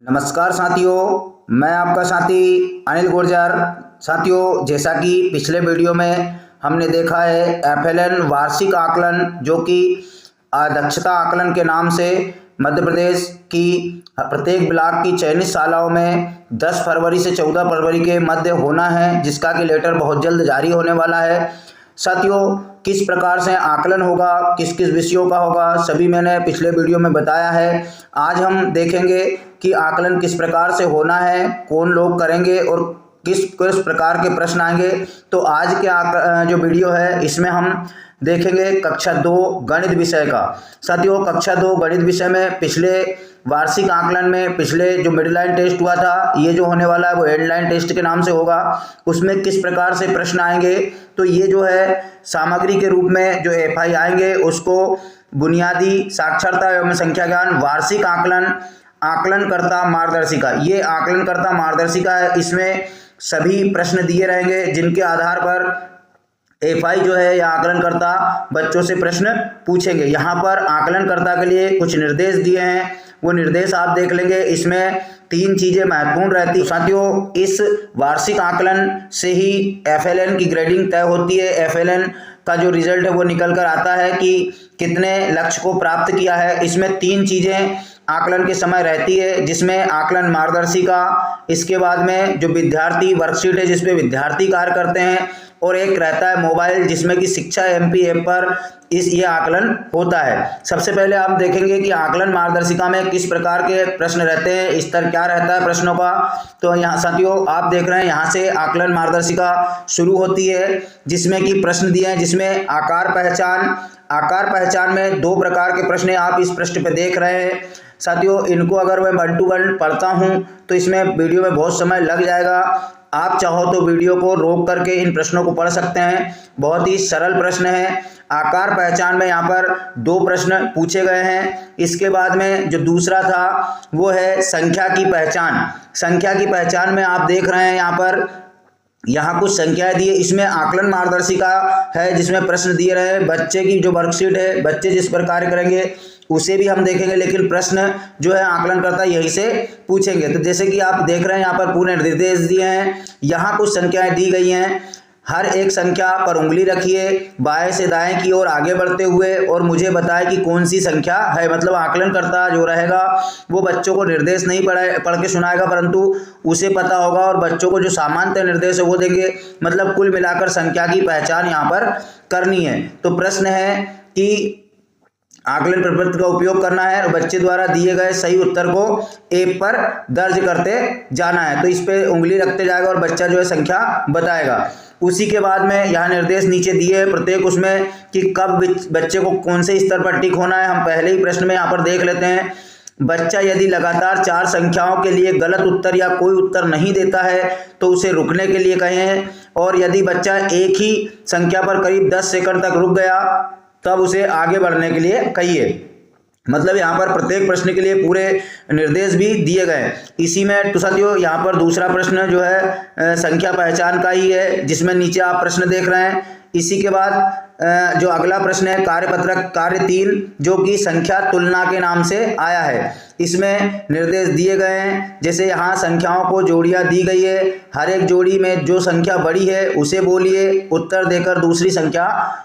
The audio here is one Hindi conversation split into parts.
नमस्कार साथियों, मैं आपका साथी अनिल गुर्जर। साथियों, जैसा कि पिछले वीडियो में हमने देखा है एफएलएन वार्षिक आकलन, जो कि दक्षता आकलन के नाम से मध्य प्रदेश की प्रत्येक ब्लॉक की चयनित शालाओं में 10 फरवरी से 14 फरवरी के मध्य होना है, जिसका कि लेटर बहुत जल्द जारी होने वाला है। साथियों, किस प्रकार से आकलन होगा, किस किस विषयों का होगा, सभी मैंने पिछले वीडियो में बताया है। आज हम देखेंगे कि आकलन किस प्रकार से होना है, कौन लोग करेंगे और किस किस प्रकार के प्रश्न आएंगे। तो आज के जो वीडियो है इसमें हम देखेंगे कक्षा 2 गणित विषय का। साथियों, कक्षा 2 गणित विषय में पिछले वार्षिक आकलन में पिछले जो मिड लाइन टेस्ट हुआ था, ये जो होने वाला है वो एंड लाइन टेस्ट के नाम से होगा। उसमें किस प्रकार से प्रश्न आएंगे, तो ये जो है सामग्री के रूप में जो एफआई आएंगे उसको बुनियादी साक्षरता एवं संख्या ज्ञान वार्षिक आकलन, आकलनकर्ता मार्गदर्शिका, ये आकलनकर्ता मार्गदर्शिका है। इसमें सभी प्रश्न दिए रहेंगे जिनके आधार पर एफआई जो है या आकलनकर्ता बच्चों से प्रश्न पूछेंगे। यहाँ पर आकलनकर्ता के लिए कुछ निर्देश दिए हैं, वो निर्देश आप देख लेंगे। इसमें 3 चीजें महत्वपूर्ण रहती हैं। साथियों, इस वार्षिक आकलन से ही एफएलएन की ग्रेडिंग तय होती है। एफएलएन का जो रिजल्ट है वो निकल कर आता है कि कितने लक्ष्य को प्राप्त किया है। इसमें 3 चीजें आकलन के समय रहती है, जिसमें आकलन मार्गदर्शिका, इसके बाद में जो विद्यार्थी वर्कशीट है जिसपे विद्यार्थी कार्य करते हैं, और एक रहता है मोबाइल जिसमें कि शिक्षा एमपी ऐप पर ये आकलन होता है। सबसे पहले आप देखेंगे कि आकलन मार्गदर्शिका में किस प्रकार के प्रश्न रहते हैं, स्तर क्या रहता है प्रश्नों का। तो यहाँ साथियों आप देख रहे हैं, यहाँ से आकलन मार्गदर्शिका शुरू होती है, जिसमें कि प्रश्न दिए हैं, जिसमें आकार पहचान में 2 प्रकार के प्रश्न आप इस पृष्ठ पे देख रहे हैं। साथियों, इनको अगर मैं 1 to 1 पढ़ता हूं तो इसमें वीडियो में बहुत समय लग जाएगा। आप चाहो तो वीडियो को रोक करके इन प्रश्नों को पढ़ सकते हैं। बहुत ही सरल प्रश्न है। आकार पहचान में यहाँ पर 2 प्रश्न पूछे गए हैं। इसके बाद में जो दूसरा था वो है संख्या की पहचान। संख्या की पहचान में आप देख रहे हैं यहाँ कुछ संख्याएं दी है। इसमें आकलन मार्गदर्शिका है जिसमें प्रश्न दिए रहे हैं। बच्चे की जो वर्कशीट है, बच्चे जिस पर कार्य करेंगे उसे भी हम देखेंगे, लेकिन प्रश्न जो है आकलनकर्ता यहीं से पूछेंगे। तो जैसे कि आप देख रहे हैं यहाँ पर पूरे निर्देश दिए हैं। यहाँ कुछ संख्याएं दी गई हैं। हर एक संख्या पर उंगली रखिए बाएं से दाएं की ओर आगे बढ़ते हुए और मुझे बताएं कि कौन सी संख्या है। मतलब आकलनकर्ता जो रहेगा वो बच्चों को निर्देश नहीं पढ़ के सुनाएगा, परंतु उसे पता होगा और बच्चों को जो सामान्य निर्देश है वो देंगे। मतलब कुल मिलाकर संख्या की पहचान यहाँ पर करनी है। तो प्रश्न है कि आकलन प्रपत्र का उपयोग करना है और बच्चे द्वारा दिए गए सही उत्तर को ऐप पर दर्ज करते जाना है। तो इस पे उंगली रखते जाएगा और बच्चा जो है संख्या बताएगा। उसी के बाद में यहाँ निर्देश नीचे दिए हैं प्रत्येक उसमें कि कब बच्चे को कौन से स्तर पर टिक होना है। हम पहले ही प्रश्न में यहाँ पर देख लेते हैं। बच्चा यदि लगातार 4 संख्याओं के लिए गलत उत्तर या कोई उत्तर नहीं देता है तो उसे रुकने के लिए कहें, और यदि बच्चा एक ही संख्या पर करीब 10 सेकंड तक रुक गया तब उसे आगे बढ़ने के लिए कहिए। मतलब यहाँ पर प्रत्येक प्रश्न के लिए पूरे निर्देश भी दिए गए। इसी में तो साथियों यहाँ पर दूसरा प्रश्न जो है संख्या पहचान का ही है, जिसमें नीचे आप प्रश्न देख रहे हैं। इसी के बाद जो अगला प्रश्न है कार्यपत्रक कार्य 3, जो कि संख्या तुलना के नाम से आया है। इसमें निर्देश दिए गए हैं। जैसे यहाँ संख्याओं को जोड़ियाँ दी गई है। हर एक जोड़ी में जो संख्या बड़ी है उसे बोलिए, उत्तर देकर दूसरी संख्या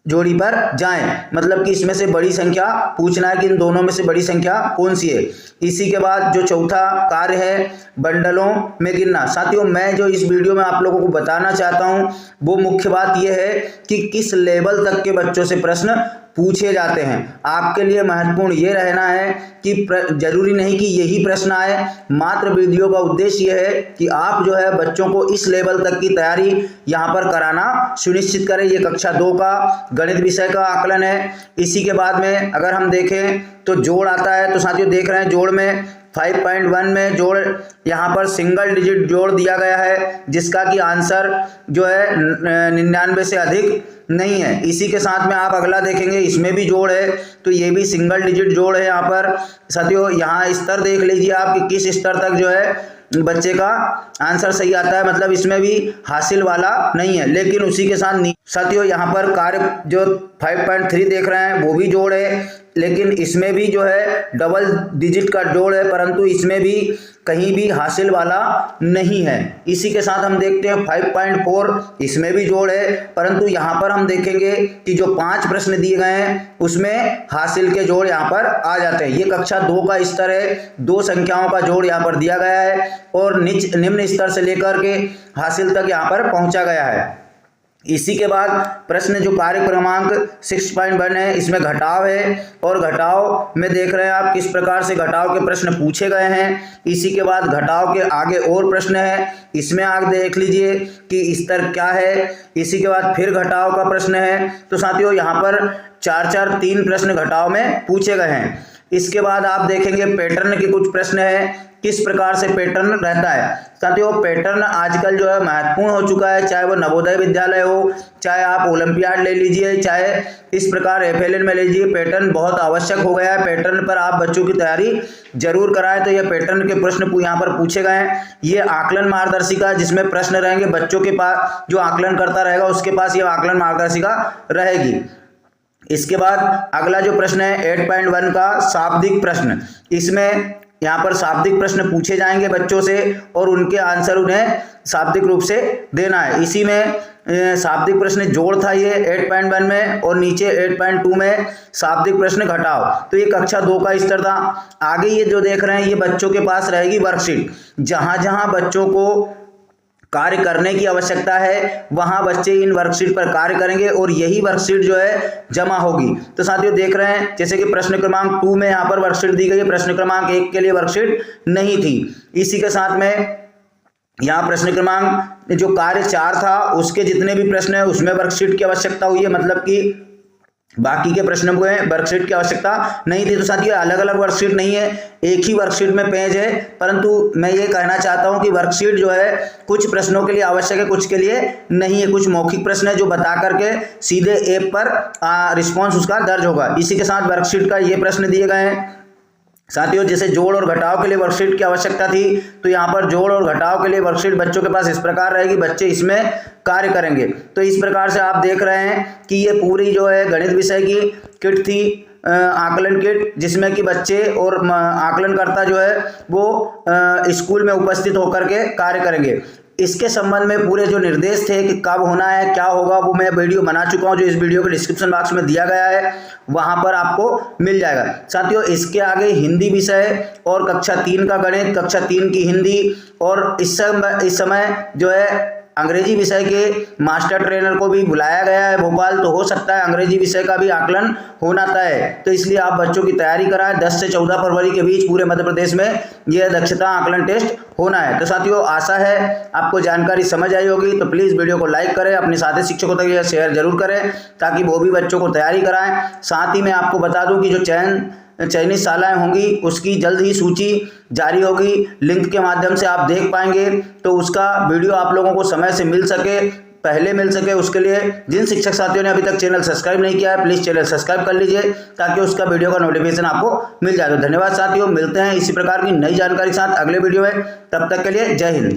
जोड़ी पर जाएं। मतलब कि इसमें से बड़ी संख्या पूछना है कि इन दोनों में से बड़ी संख्या कौन सी है। इसी के बाद जो चौथा कार्य है बंडलों में गिनना। साथियों, मैं जो इस वीडियो में आप लोगों को बताना चाहता हूं वो मुख्य बात यह है कि किस लेवल तक के बच्चों से प्रश्न पूछे जाते हैं। आपके लिए महत्वपूर्ण ये रहना है कि जरूरी नहीं कि यही प्रश्न आए। मात्र वीडियो का उद्देश्य यह है कि आप जो है बच्चों को इस लेवल तक की तैयारी यहाँ पर कराना सुनिश्चित करें। ये कक्षा 2 का गणित विषय का आकलन है। इसी के बाद में अगर हम देखें तो जोड़ आता है। तो साथियों देख रहे हैं जोड़ में 5.1 में जोड़ यहाँ पर सिंगल डिजिट जोड़ दिया गया है, जिसका कि आंसर जो है 99 से अधिक नहीं है। इसी के साथ में आप अगला देखेंगे, इसमें भी जोड़ है, तो ये भी सिंगल डिजिट जोड़ है। यहाँ पर साथियों यहाँ स्तर देख लीजिए आप कि किस स्तर तक जो है बच्चे का आंसर सही आता है। मतलब इसमें भी हासिल वाला नहीं है, लेकिन उसी के साथ साथियों यहाँ पर कार्य जो 5.3 देख रहे हैं वो भी जोड़ है। लेकिन इसमें भी जो है डबल डिजिट का जोड़ है, परंतु इसमें भी कहीं भी हासिल वाला नहीं है। इसी के साथ हम देखते हैं 5.4, इसमें भी जोड़ है, परंतु यहाँ पर हम देखेंगे कि जो 5 प्रश्न दिए गए हैं उसमें हासिल के जोड़ यहाँ पर आ जाते हैं। ये कक्षा 2 का स्तर है, 2 संख्याओं का जोड़ यहाँ पर दिया गया है और निम्न स्तर से लेकर के हासिल तक यहाँ पर पहुंचा गया है। इसी के बाद प्रश्न जो कार्य क्रमांक 6.1 है, इसमें घटाव है और घटाव में देख रहे हैं आप किस प्रकार से घटाव के प्रश्न पूछे गए हैं। इसी के बाद घटाव के आगे और प्रश्न है, इसमें आप देख लीजिए कि स्तर क्या है। इसी के बाद फिर घटाव का प्रश्न है। तो साथियों यहाँ पर 3 प्रश्न घटाव में पूछे गए हैं। इसके बाद आप देखेंगे पैटर्न के कुछ प्रश्न है, किस प्रकार से पैटर्न रहता है। साथियों पैटर्न आजकल जो है महत्वपूर्ण हो चुका है, चाहे वो नवोदय विद्यालय हो, चाहे आप ओलंपियाड ले लीजिए, चाहे इस प्रकार एफएलएन में ले लीजिए, पैटर्न बहुत आवश्यक हो गया है। पैटर्न पर आप बच्चों की तैयारी जरूर कराएं। तो ये पैटर्न के प्रश्न यहाँ पर पूछे गए हैं। ये आकलन मार्गदर्शिका जिसमें प्रश्न रहेंगे, बच्चों के पास जो आकलन करता रहेगा उसके पास ये आकलन मार्गदर्शिका रहेगी। इसके बाद अगला जो प्रश्न है 8.1 का शाब्दिक प्रश्न, इसमें यहाँ पर शाब्दिक प्रश्न पूछे जाएंगे बच्चों से और उनके आंसर उन्हें शाब्दिक रूप से देना है। इसी में शाब्दिक प्रश्न जोड़ था ये 8.1 में और नीचे 8.2 में शाब्दिक प्रश्न घटाव। तो ये कक्षा 2 का स्तर था। आगे ये जो देख रहे हैं ये बच्चों के पास रहेगी वर्कशीट, जहां जहां बच्चों को कार्य करने की आवश्यकता है वहां बच्चे इन वर्कशीट पर कार्य करेंगे और यही वर्कशीट जो है जमा होगी। तो साथियों देख रहे हैं जैसे कि प्रश्न क्रमांक 2 में यहाँ पर वर्कशीट दी गई है, प्रश्न क्रमांक 1 के लिए वर्कशीट नहीं थी। इसी के साथ में यहाँ प्रश्न क्रमांक जो कार्य 4 था उसके जितने भी प्रश्न है उसमें वर्कशीट की आवश्यकता हुई है, मतलब कि बाकी के प्रश्नों में वर्कशीट की आवश्यकता नहीं थी। तो साथियों अलग अलग वर्कशीट नहीं है, एक ही वर्कशीट में पेज है, परंतु मैं ये कहना चाहता हूं कि वर्कशीट जो है कुछ प्रश्नों के लिए आवश्यक है, कुछ के लिए नहीं है। कुछ मौखिक प्रश्न है जो बता करके सीधे ऐप पर रिस्पॉन्स उसका दर्ज होगा। इसी के साथ वर्कशीट का ये प्रश्न दिए गए हैं। साथियों जैसे जोड़ और घटाव के लिए वर्कशीट की आवश्यकता थी, तो यहाँ पर जोड़ और घटाव के लिए वर्कशीट बच्चों के पास इस प्रकार रहेगी, बच्चे इसमें कार्य करेंगे। तो इस प्रकार से आप देख रहे हैं कि ये पूरी जो है गणित विषय की किट थी, आकलन किट, जिसमें कि बच्चे और आकलनकर्ता जो है वो स्कूल में उपस्थित होकर के कार्य करेंगे। इसके संबंध में पूरे जो निर्देश थे कि कब होना है क्या होगा वो मैं वीडियो बना चुका हूं, जो इस वीडियो के डिस्क्रिप्शन बॉक्स में दिया गया है वहां पर आपको मिल जाएगा। साथियों इसके आगे हिंदी विषय और कक्षा 3 का गणित, कक्षा 3 की हिंदी और इस समय जो है अंग्रेजी विषय के मास्टर ट्रेनर को भी बुलाया गया है भोपाल। तो हो सकता है अंग्रेजी विषय का भी आकलन होना तय है, तो इसलिए आप बच्चों की तैयारी कराएं। 10 से 14 फरवरी के बीच पूरे मध्य प्रदेश में यह दक्षता आकलन टेस्ट होना है। तो साथियों आशा है आपको जानकारी समझ आई होगी। तो प्लीज़ वीडियो को लाइक करें, अपने साथी शिक्षकों तक यह शेयर जरूर करें ताकि वो भी बच्चों को तैयारी कराएं। साथ ही मैं आपको बता दूं कि जो चयनित शालाएं होंगी उसकी जल्द ही सूची जारी होगी, लिंक के माध्यम से आप देख पाएंगे। तो उसका वीडियो आप लोगों को समय से मिल सके, पहले मिल सके, उसके लिए जिन शिक्षक साथियों ने अभी तक चैनल सब्सक्राइब नहीं किया है प्लीज़ चैनल सब्सक्राइब कर लीजिए ताकि उसका वीडियो का नोटिफिकेशन आपको मिल जाए। तो धन्यवाद साथियों, मिलते हैं इसी प्रकार की नई जानकारी के साथ अगले वीडियो में। तब तक के लिए जय हिंद।